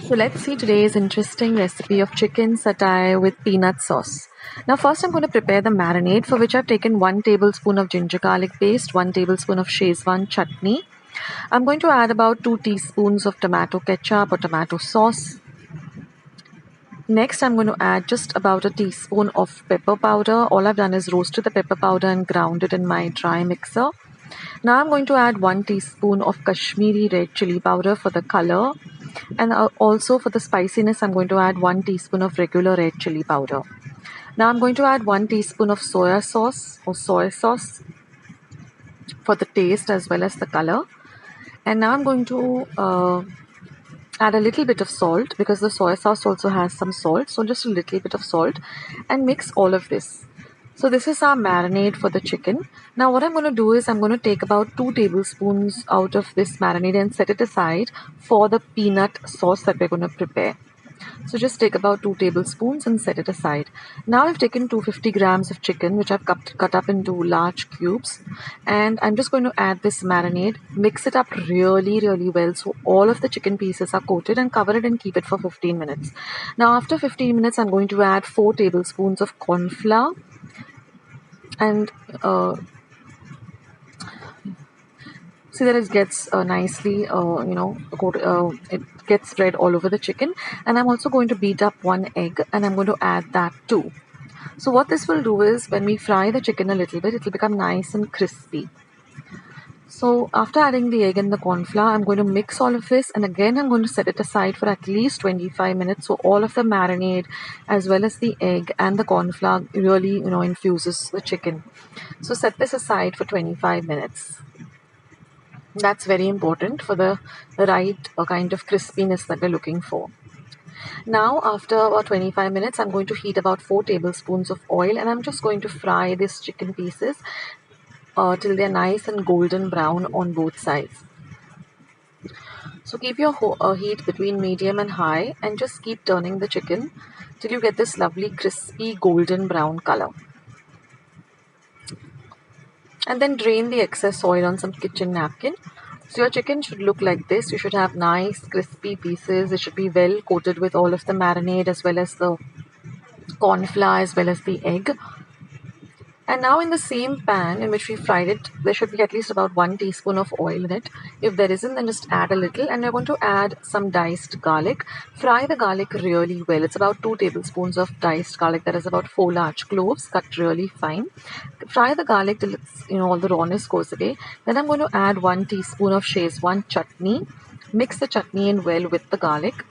So let's see today's interesting recipe of chicken satay with peanut sauce. Now first I'm going to prepare the marinade, for which I've taken 1 tablespoon of ginger garlic paste, 1 tablespoon of Szechuan chutney. I'm going to add about 2 teaspoons of tomato ketchup or tomato sauce. Next I'm going to add just about a teaspoon of pepper powder. All I've done is roasted the pepper powder and ground it in my dry mixer. Now I'm going to add 1 teaspoon of Kashmiri red chili powder for the color. And also for the spiciness, I'm going to add 1 teaspoon of regular red chili powder. Now I'm going to add 1 teaspoon of soy sauce for the taste as well as the color. And now I'm going to add a little bit of salt, because the soy sauce also has some salt. So just a little bit of salt, and mix all of this. So this is our marinade for the chicken. Now what I'm going to do is I'm going to take about 2 tablespoons out of this marinade and set it aside for the peanut sauce that we're going to prepare. So just take about 2 tablespoons and set it aside. Now I've taken 250 grams of chicken, which I've cut up into large cubes, and I'm just going to add this marinade, mix it up really well so all of the chicken pieces are coated, and cover it and keep it for 15 minutes. Now after 15 minutes I'm going to add 4 tablespoons of corn flour and see that it gets nicely it gets spread all over the chicken. And I'm also going to beat up 1 egg, and I'm going to add that too. So what this will do is, when we fry the chicken a little bit, it will become nice and crispy. So after adding the egg and the corn flour, I'm going to mix all of this, and again I'm going to set it aside for at least 25 minutes so all of the marinade as well as the egg and the corn flour really infuses the chicken. So set this aside for 25 minutes. That's very important for the right kind of crispiness that we're looking for. Now after about 25 minutes, I'm going to heat about 4 tablespoons of oil, and I'm just going to fry these chicken pieces till they're nice and golden brown on both sides. So keep your heat between medium and high, and just keep turning the chicken till you get this lovely crispy golden brown color. And then drain the excess oil on some kitchen napkin. So your chicken should look like this. You should have nice crispy pieces. It should be well coated with all of the marinade as well as the corn flour as well as the egg. And now in the same pan in which we fried it, there should be at least about 1 teaspoon of oil in it. If there isn't, then just add a little. And we're going to add some diced garlic. Fry the garlic really well. It's about 2 tablespoons of diced garlic. That is about 4 large cloves cut really fine. Fry the garlic till it's, all the rawness goes away. Then I'm going to add 1 teaspoon of Szechuan chutney. Mix the chutney in well with the garlic.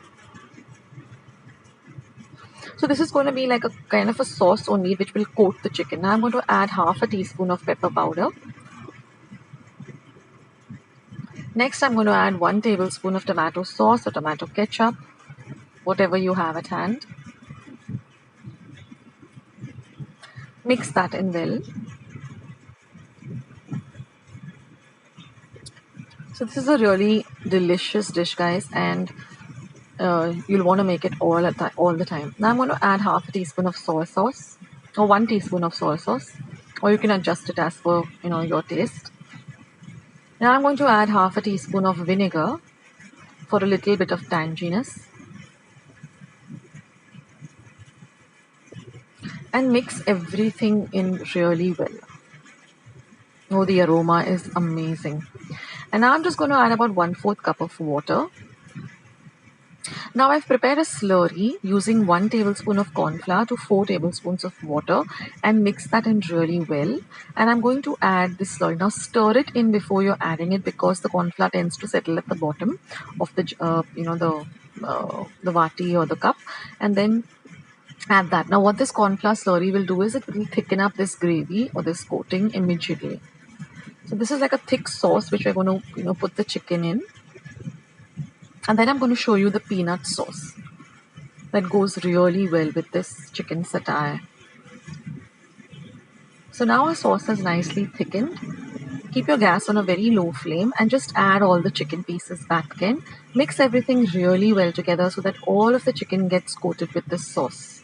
So this is going to be like a kind of a sauce only, which will coat the chicken. Now I'm going to add half a teaspoon of pepper powder. Next I'm going to add 1 tablespoon of tomato sauce or tomato ketchup, whatever you have at hand. Mix that in well. So this is a really delicious dish, guys, and you'll want to make it all the time. Now I'm going to add half a teaspoon of soy sauce, or 1 teaspoon of soy sauce, or you can adjust it as per your taste. Now I'm going to add half a teaspoon of vinegar for a little bit of tanginess, and mix everything in really well. Oh, the aroma is amazing. And now I'm just going to add about 1/4 cup of water. Now I've prepared a slurry using 1 tablespoon of corn flour to 4 tablespoons of water, and mix that in really well. And I'm going to add this slurry. Now stir it in before you're adding it, because the corn flour tends to settle at the bottom of the the vati or the cup, and then add that. Now what this corn flour slurry will do is it will thicken up this gravy or this coating immediately. So this is like a thick sauce which we're going to put the chicken in. And then I'm going to show you the peanut sauce that goes really well with this chicken satay. So now our sauce is nicely thickened. Keep your gas on a very low flame and just add all the chicken pieces back in. Mix everything really well together so that all of the chicken gets coated with this sauce.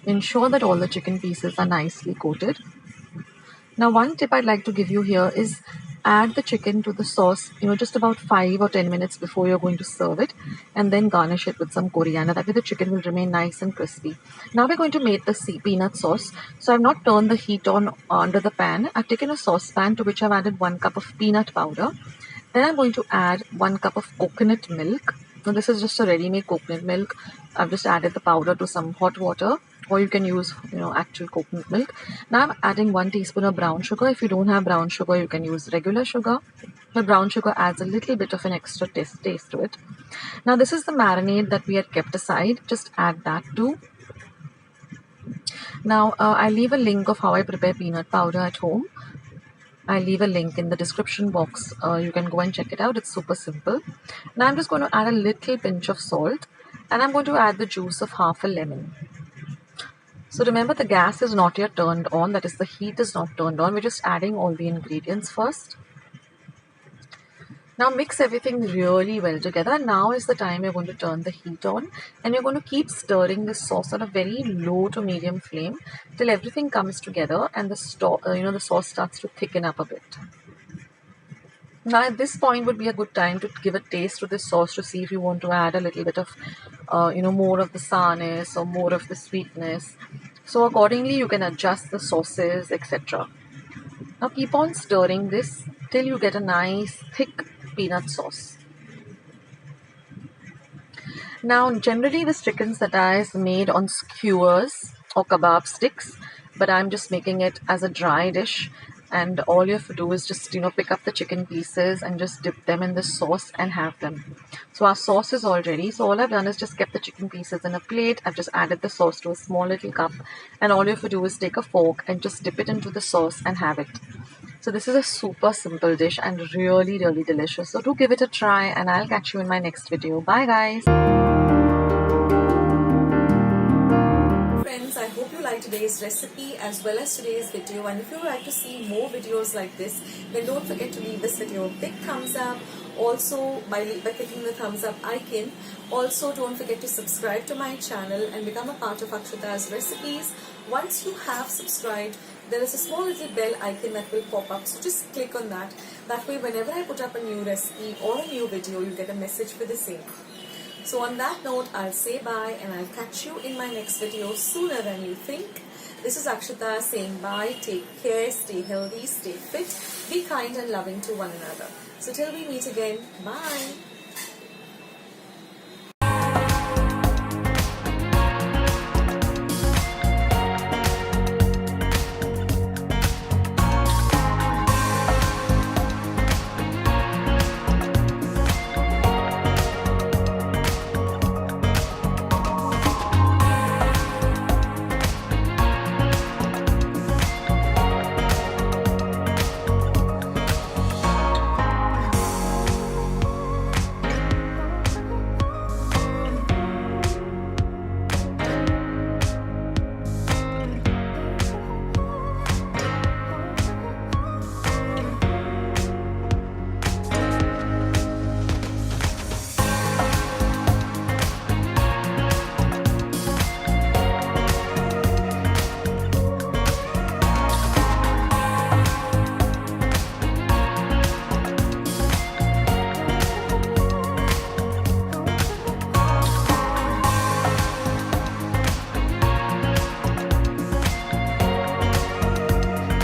Ensure that all the chicken pieces are nicely coated. Now one tip I'd like to give you here is add the chicken to the sauce, just about 5 or 10 minutes before you're going to serve it, and then garnish it with some coriander. That way the chicken will remain nice and crispy. Now we're going to make the peanut sauce. So I've not turned the heat on under the pan. I've taken a saucepan to which I've added 1 cup of peanut powder. Then I'm going to add 1 cup of coconut milk. Now this is just a ready-made coconut milk. I've just added the powder to some hot water, or you can use actual coconut milk. Now I'm adding 1 teaspoon of brown sugar. If you don't have brown sugar, you can use regular sugar. But brown sugar adds a little bit of an extra taste to it. Now this is the marinade that we had kept aside. Just add that too. Now I leave a link of how I prepare peanut powder at home. I'll leave a link in the description box. You can go and check it out. It's super simple. Now I'm just going to add a little pinch of salt, and I'm going to add the juice of half a lemon. So remember, the gas is not yet turned on, that is, the heat is not turned on. We're just adding all the ingredients first. Now mix everything really well together. Now is the time you're going to turn the heat on, and you're going to keep stirring this sauce on a very low to medium flame till everything comes together and the sauce starts to thicken up a bit. Now at this point would be a good time to give a taste to this sauce to see if you want to add a little bit of more of the sourness or more of the sweetness. So accordingly you can adjust the sauces, etc. Now keep on stirring this till you get a nice thick peanut sauce. Now generally this chicken satay is made on skewers or kebab sticks, but I'm just making it as a dry dish, and all you have to do is just pick up the chicken pieces and just dip them in the sauce and have them. So our sauce is all ready. So all I've done is just kept the chicken pieces in a plate. I've just added the sauce to a small little cup, and all you have to do is take a fork and just dip it into the sauce and have it. So this is a super simple dish and really delicious. So do give it a try, and I'll catch you in my next video. Bye guys. Friends, I hope you liked today's recipe as well as today's video, and if you would like to see more videos like this, then don't forget to leave this video a big thumbs up. Also by clicking the thumbs up icon. Also don't forget to subscribe to my channel and become a part of Akshata's Recipes. Once you have subscribed, there is a small little bell icon that will pop up, so just click on that. That way whenever I put up a new recipe or a new video, you'll get a message for the same. So on that note, I'll say bye, and I'll catch you in my next video sooner than you think. This is Akshata saying bye, take care, stay healthy, stay fit, be kind and loving to one another. So till we meet again, bye.